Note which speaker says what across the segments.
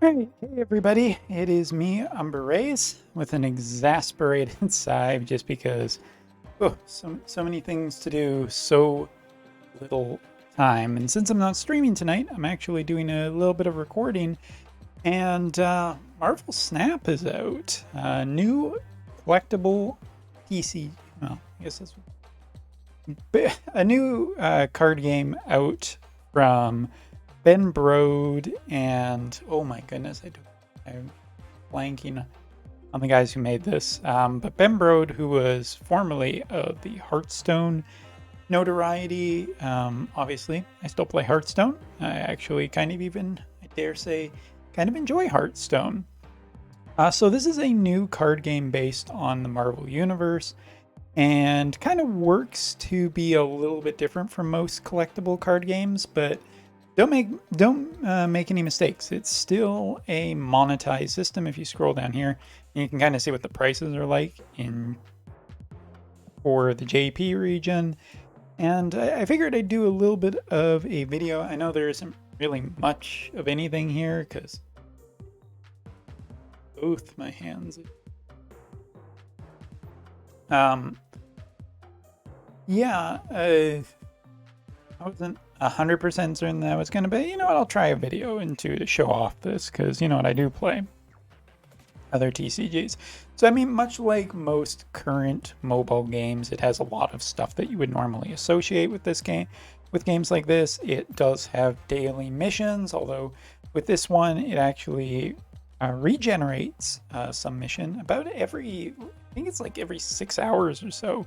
Speaker 1: Hey, hey everybody, it is me, Umber with an exasperated sigh just because so many things to do, so little time. And since I'm not streaming tonight, I'm actually doing a little bit of recording. And Marvel Snap is out. New collectible PC. Well, I guess that's a new card game out from Ben Brode and oh my goodness, I'm blanking on the guys who made this. But Ben Brode, who was formerly of the Hearthstone notoriety, obviously, I still play Hearthstone. I actually kind of even, I dare say, kind of enjoy Hearthstone. So this is a new card game based on the Marvel Universe and kind of works to be a little bit different from most collectible card games, but don't make any mistakes. It's still a monetized system. If you scroll down here, you can kind of see what the prices are like in for the JP region. And I figured I'd do a little bit of a video. I know there isn't really much of anything here because both my hands. Yeah, I wasn't 100% certain that was going to be, you know what, I'll try a video into to show off this because, you know what, I do play other TCGs. So, I mean, much like most current mobile games, it has a lot of stuff that you would normally associate with this game. With games like this, it does have daily missions, although with this one, it actually regenerates some mission about every, I think it's like every 6 hours or so,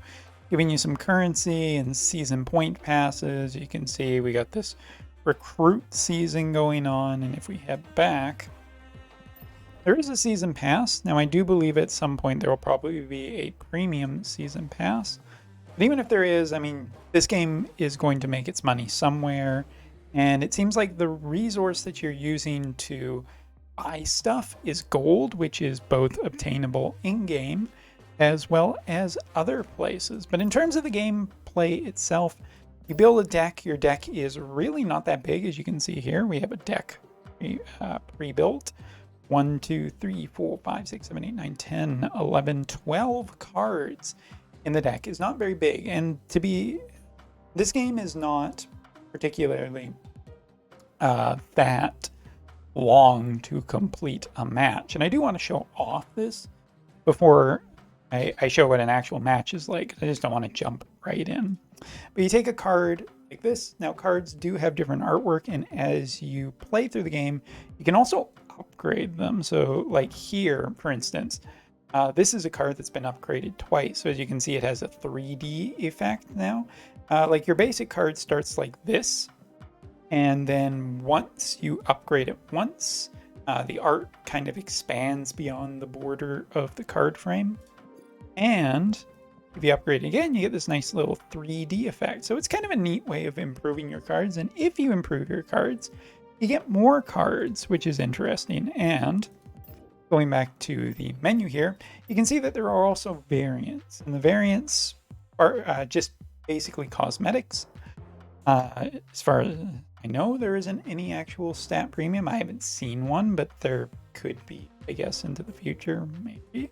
Speaker 1: giving you some currency and season point passes. You can see we got this recruit season going on, and if we head back, there is a season pass. Now I do believe at some point there will probably be a premium season pass, but even if there is, I mean, this game is going to make its money somewhere, and it seems like the resource that you're using to buy stuff is gold, which is both obtainable in-game as well as other places. But in terms of the gameplay itself, you build a deck. Your deck is really not that big, as you can see here. We have a deck pre-built. 1, 2, 3, 4, 5, 6, 7, 8, 9, 10, 11, 12 cards in the deck is not very big. And this game is not particularly that long to complete a match. And I do want to show off this before I show what an actual match is like. I just don't want to jump right in. But you take a card like this. Now, cards do have different artwork, and as you play through the game, you can also upgrade them. So, like here, for instance, this is a card that's been upgraded twice. So as you can see, it has a 3D effect now. Like your basic card starts like this, and then once you upgrade it once, the art kind of expands beyond the border of the card frame. And if you upgrade again, you get this nice little 3D effect. So it's kind of a neat way of improving your cards. And if you improve your cards, you get more cards, which is interesting. And going back to the menu here, you can see that there are also variants. And the variants are just basically cosmetics. As far as I know, there isn't any actual stat premium. I haven't seen one, but there could be, I guess, into the future, maybe.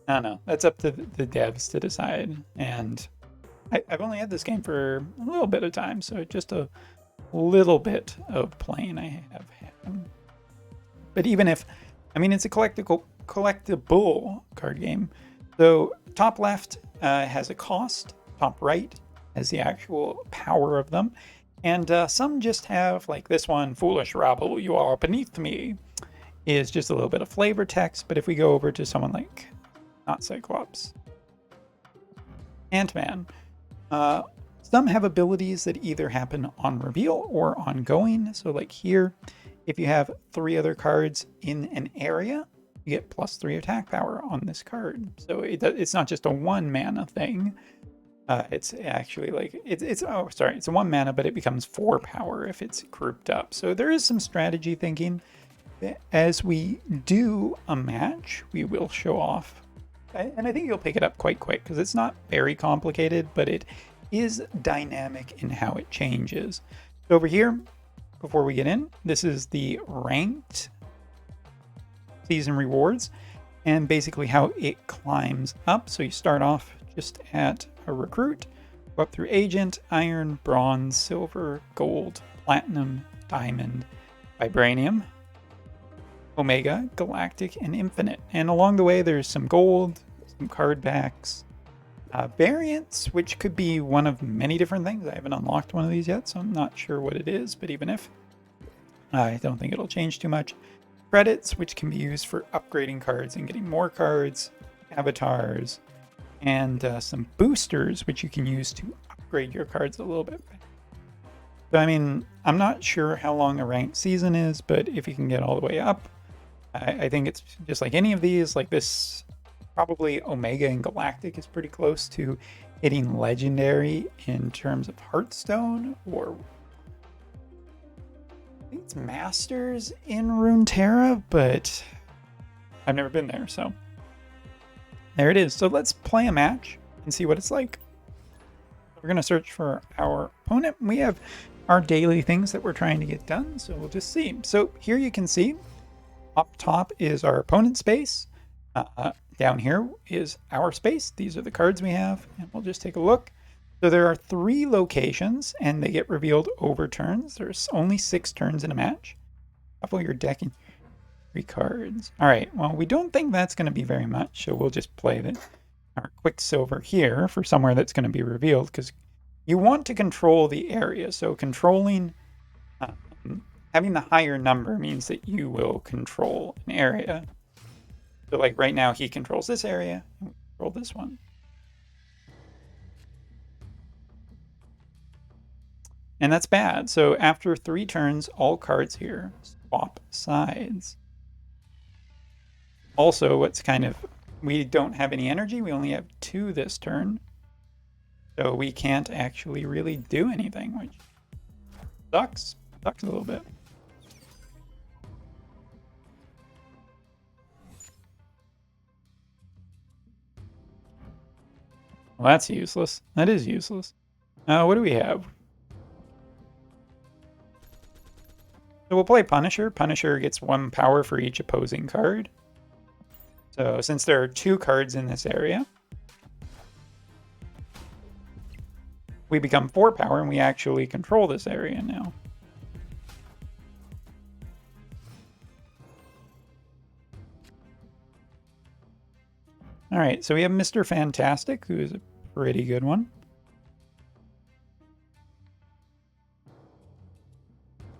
Speaker 1: I don't know. That's up to the devs to decide. And I've only had this game for a little bit of time, so just a little bit of playing I have had. But even if, I mean, it's a collectible card game. So top left has a cost, top right has the actual power of them. And some just have, like this one, foolish rabble, you are beneath me, is just a little bit of flavor text. But if we go over to someone like, not Cyclops, Ant-Man, some have abilities that either happen on reveal or ongoing. So like here, if you have 3 other cards in an area, you get +3 attack power on this card. So it's not just a 1 mana thing. It's actually like, it's a 1 mana, but it becomes 4 power if it's grouped up. So there is some strategy thinking. As we do a match, we will show off. And I think you'll pick it up quite quick because it's not very complicated, but it is dynamic in how it changes. So over here, before we get in, this is the ranked season rewards and basically how it climbs up. So you start off just at a recruit, go up through agent, iron, bronze, silver, gold, platinum, diamond, vibranium, omega, galactic, and infinite. And along the way, there's some gold, some card backs, variants, which could be one of many different things. I haven't unlocked one of these yet, so I'm not sure what it is, but even if, I don't think it'll change too much. Credits, which can be used for upgrading cards and getting more cards, avatars, and some boosters, which you can use to upgrade your cards a little bit. So, I mean, I'm not sure how long a ranked season is, but if you can get all the way up, I think it's just like any of these, like this, probably Omega and Galactic is pretty close to hitting Legendary in terms of Hearthstone, or I think it's Masters in Runeterra, but I've never been there, so there it is. So let's play a match and see what it's like. We're going to search for our opponent. We have our daily things that we're trying to get done, so we'll just see. So here you can see up top is our opponent's space. Down here is our space. These are the cards we have, and we'll just take a look. So there are 3 locations, and they get revealed over turns. There's only 6 turns in a match. Shuffle your deck and 3 cards. All right, well, we don't think that's going to be very much, so we'll just play our Quicksilver here for somewhere that's going to be revealed, because you want to control the area. So controlling, having the higher number means that you will control an area. So like right now, he controls this area, and we control this one. And that's bad. So after 3 turns, all cards here swap sides. Also, what's kind of, we don't have any energy. We only have 2 this turn. So we can't actually really do anything, which sucks. Sucks a little bit. Well, that's useless. That is useless. What do we have? So we'll play Punisher. Punisher gets 1 power for each opposing card. So since there are 2 cards in this area, we become 4 power, and we actually control this area now. All right, so we have Mr. Fantastic, who is a pretty good one.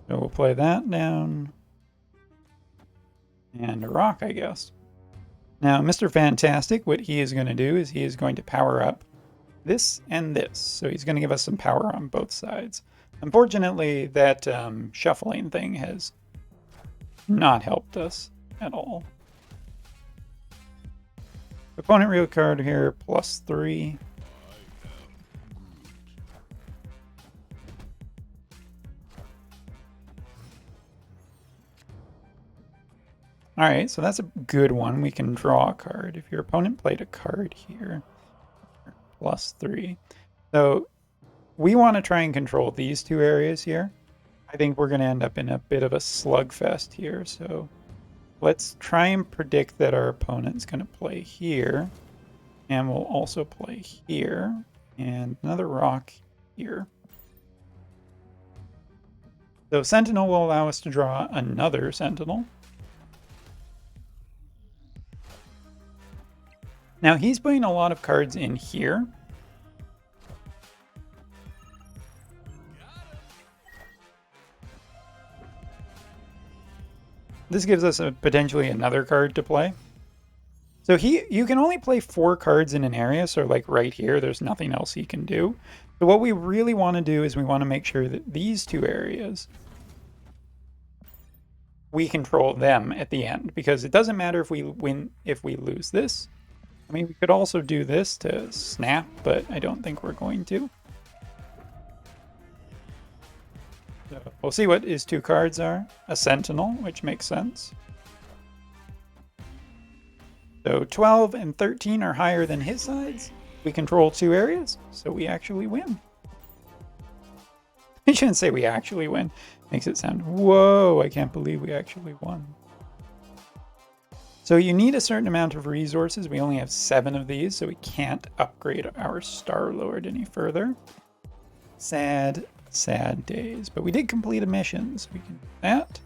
Speaker 1: So we'll play that down. And a rock, I guess. Now, Mr. Fantastic, what he is going to do is he is going to power up this and this. So he's going to give us some power on both sides. Unfortunately, that shuffling thing has not helped us at all. Opponent real card here, +3. All right, so that's a good one. We can draw a card. If your opponent played a card here, +3. So we want to try and control these 2 areas here. I think we're going to end up in a bit of a slugfest here. So let's try and predict that our opponent's going to play here. And we'll also play here. And another rock here. So Sentinel will allow us to draw another Sentinel. Now he's putting a lot of cards in here. This gives us potentially another card to play. So you can only play 4 cards in an area, so like right here, there's nothing else he can do. So what we really want to do is we want to make sure that these 2 areas, we control them at the end, because it doesn't matter if we win, if we lose this. I mean, we could also do this to snap, but I don't think we're going to. So we'll see what his 2 cards are. A Sentinel, which makes sense. So 12 and 13 are higher than his sides. We control 2 areas, so we actually win. I shouldn't say we actually win. Makes it sound, whoa, I can't believe we actually won. So you need a certain amount of resources. We only have 7 of these, so we can't upgrade our Star Lord any further. Sad, sad days. But we did complete a mission, so we can do that.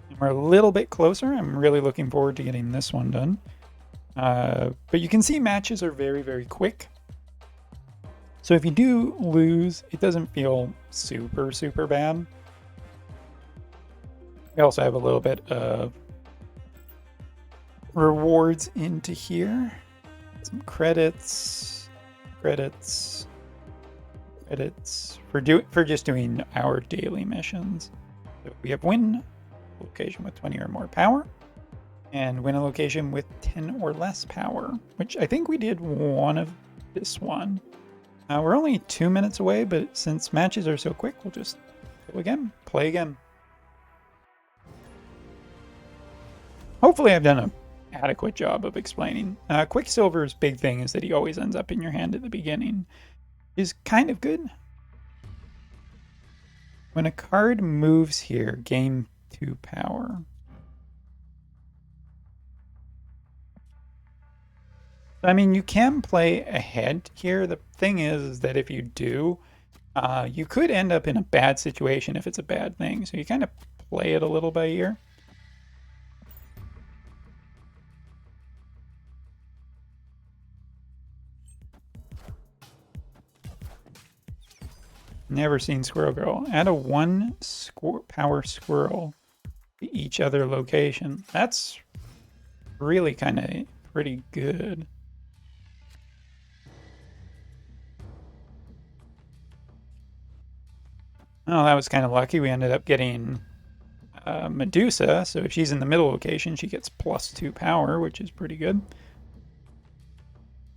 Speaker 1: And we're a little bit closer. I'm really looking forward to getting this one done. But you can see matches are very, very quick. So if you do lose, it doesn't feel super, super bad. We also have a little bit of rewards into here. Some credits for just doing our daily missions. So we have win a location with 20 or more power, and win a location with 10 or less power, which I think we did one of this one. We're only 2 minutes away, but since matches are so quick, we'll just go again, play again. Hopefully I've done an adequate job of explaining. Quicksilver's big thing is that he always ends up in your hand at the beginning. Is kind of good. When a card moves here, gain 2 power. I mean, you can play ahead here. The thing is that if you do, you could end up in a bad situation if it's a bad thing. So you kind of play it a little by ear. Never seen Squirrel Girl. Add a 1 power squirrel to each other location. That's really kind of pretty good. Oh, that was kind of lucky. We ended up getting Medusa. So if she's in the middle location, she gets +2 power, which is pretty good.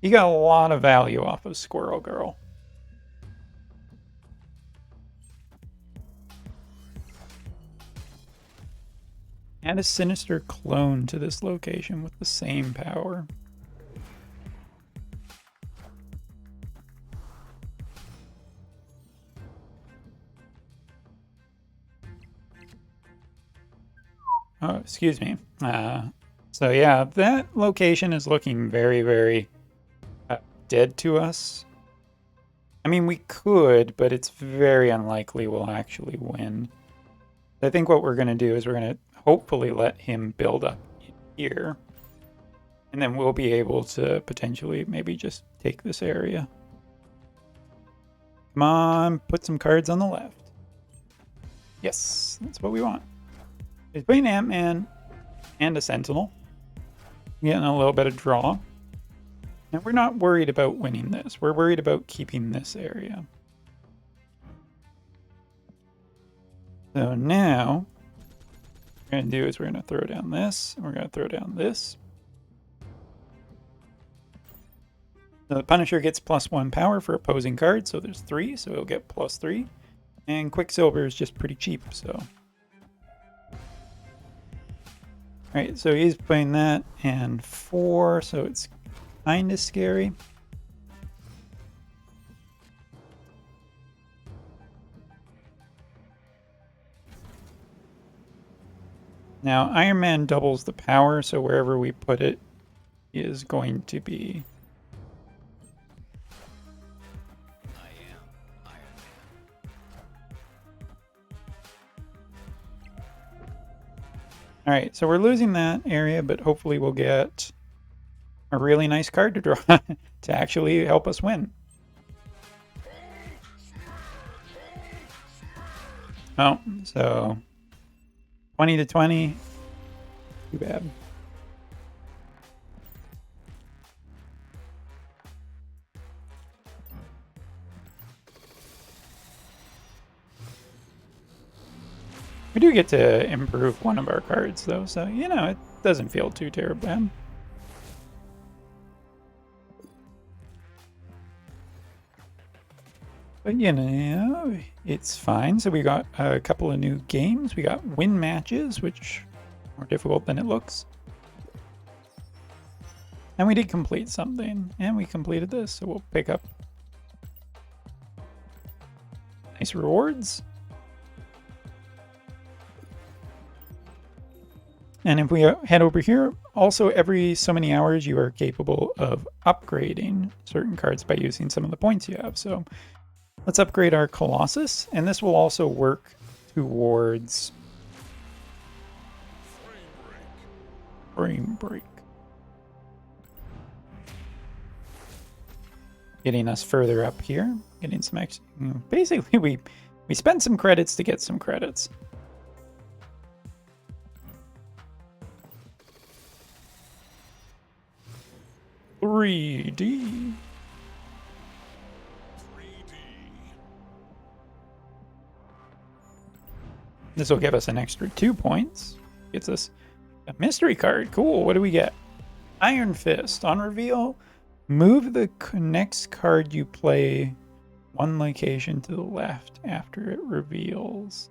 Speaker 1: You got a lot of value off of Squirrel Girl. Add a sinister clone to this location with the same power. Oh, excuse me. So yeah, that location is looking very, very dead to us. I mean, we could, but it's very unlikely we'll actually win. I think what we're going to do is we're going to hopefully let him build up here. And then we'll be able to potentially maybe just take this area. Come on, put some cards on the left. Yes, that's what we want. He's playing Ant-Man and a Sentinel. Getting a little bit of draw. And we're not worried about winning this. We're worried about keeping this area. So now, what we're going to do is we're going to throw down this, and we're going to throw down this. So the Punisher gets +1 power for opposing cards, so there's 3, so he'll get +3. And Quicksilver is just pretty cheap, so. Alright, so he's playing that, and 4, so it's kind of scary. Now, Iron Man doubles the power, so wherever we put it is going to be...
Speaker 2: I am Iron Man.
Speaker 1: Alright, so we're losing that area, but hopefully we'll get a really nice card to draw to actually help us win. Oh, so 20 to 20. Too bad. We do get to improve one of our cards, though, so, you know, it doesn't feel too terribly bad. But, you know, it's fine. So we got a couple of new games. We got win matches, which are more difficult than it looks. And we did complete something, and we completed this, so we'll pick up nice rewards. And if we head over here, also every so many hours you are capable of upgrading certain cards by using some of the points you have. So let's upgrade our Colossus, and this will also work towards frame break. Getting us further up here, getting some extra. Basically, we spent some credits to get some credits. $3D. This will give us an extra 2 points. Gets us a mystery card. Cool. What do we get? Iron Fist. On reveal, move the next card you play one location to the left after it reveals.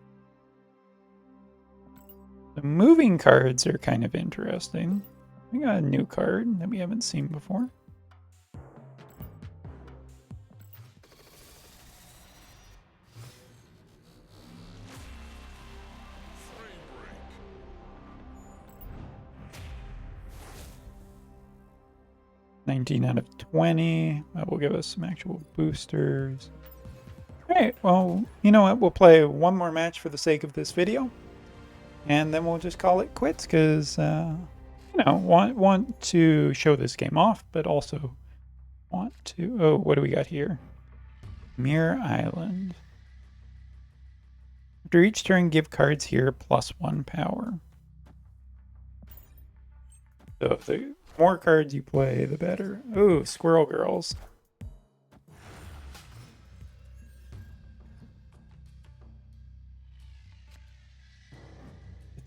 Speaker 1: The moving cards are kind of interesting. We got a new card that we haven't seen before. $19 out of 20. That will give us some actual boosters. All right, well, you know what? We'll play one more match for the sake of this video, and then we'll just call it quits because, you know, want to show this game off, but also want to... Oh, what do we got here? Mirror Island. After each turn, give cards here +1 power. So if the more cards you play, the better. Ooh, Squirrel Girls.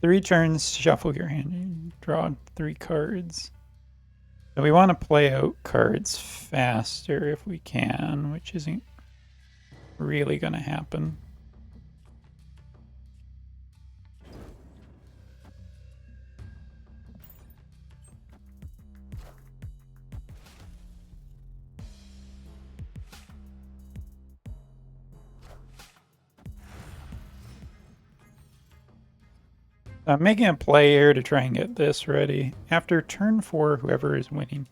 Speaker 1: Three turns, shuffle your hand. You draw 3 cards. So we want to play out cards faster if we can, which isn't really going to happen. I'm making a play here to try and get this ready. After turn 4, whoever is winning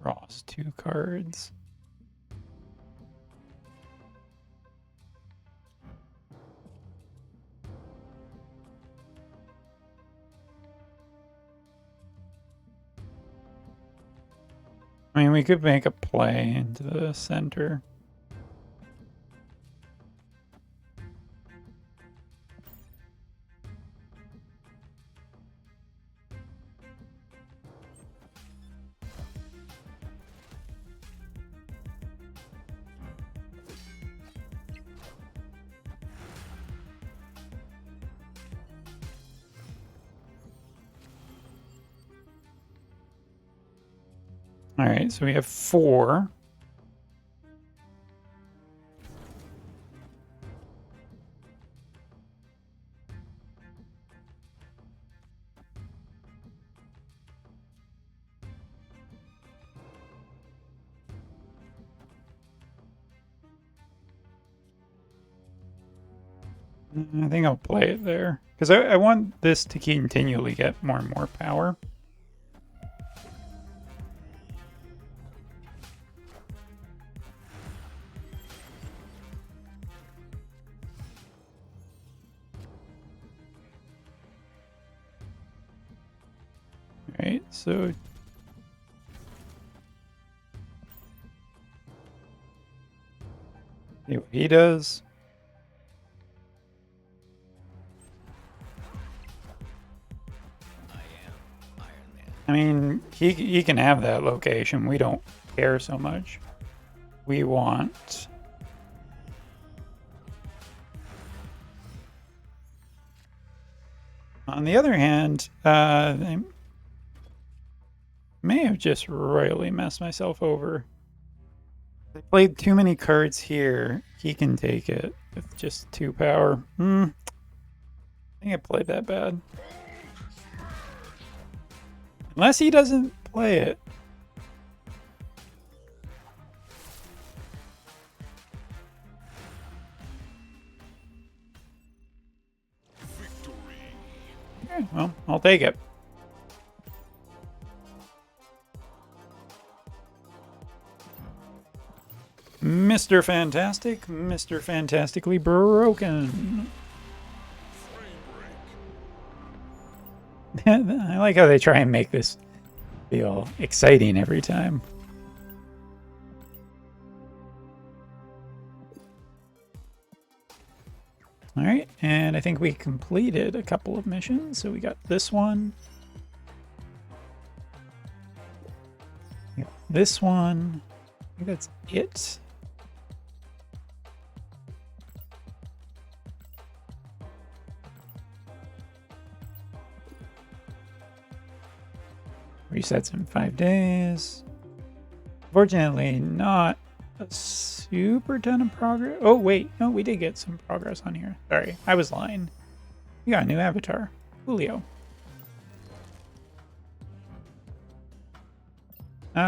Speaker 1: draws 2 cards. I mean, we could make a play into the center. All right, so we have 4. I think I'll play it there because I want this to continually get more and more power. Right, so see what he does.
Speaker 2: I am Iron Man.
Speaker 1: I mean, he can have that location. We don't care so much. We want... On the other hand, I may have just royally messed myself over. I played too many cards here. He can take it with just 2 power. I think I played that bad. Unless he doesn't play it. Okay, well, I'll take it. Mr. Fantastic, Mr. Fantastically Broken. I like how they try and make this feel exciting every time. All right, and I think we completed a couple of missions. So we got this one. We got this one. I think that's it. Resets in 5 days. Fortunately, not a super ton of progress. Oh, wait. No, we did get some progress on here. Sorry, I was lying. We got a new avatar. Julio.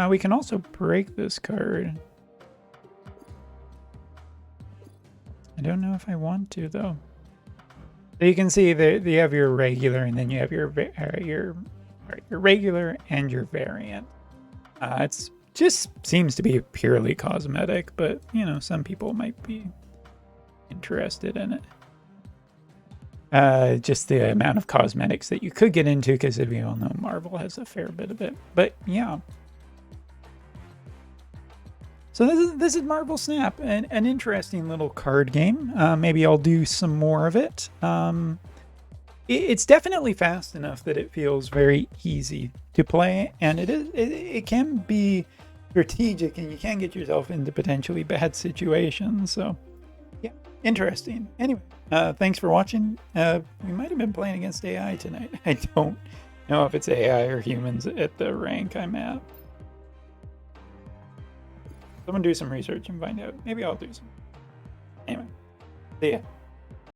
Speaker 1: We can also break this card. I don't know if I want to, though. So you can see that you have your regular, and then you have your regular and your variant. It's just seems to be purely cosmetic, but you know, some people might be interested in it. Just the amount of cosmetics that you could get into, because as we all know, Marvel has a fair bit of it. But yeah. So this is Marvel Snap, an interesting little card game. Maybe I'll do some more of it. It's definitely fast enough that it feels very easy to play, and it can be strategic, and you can get yourself into potentially bad situations. So yeah, interesting. Anyway, thanks for watching. We might have been playing against AI tonight. I don't know if it's AI or humans at the rank I'm at. Someone do some research and find out. Maybe I'll do some. Anyway, see ya.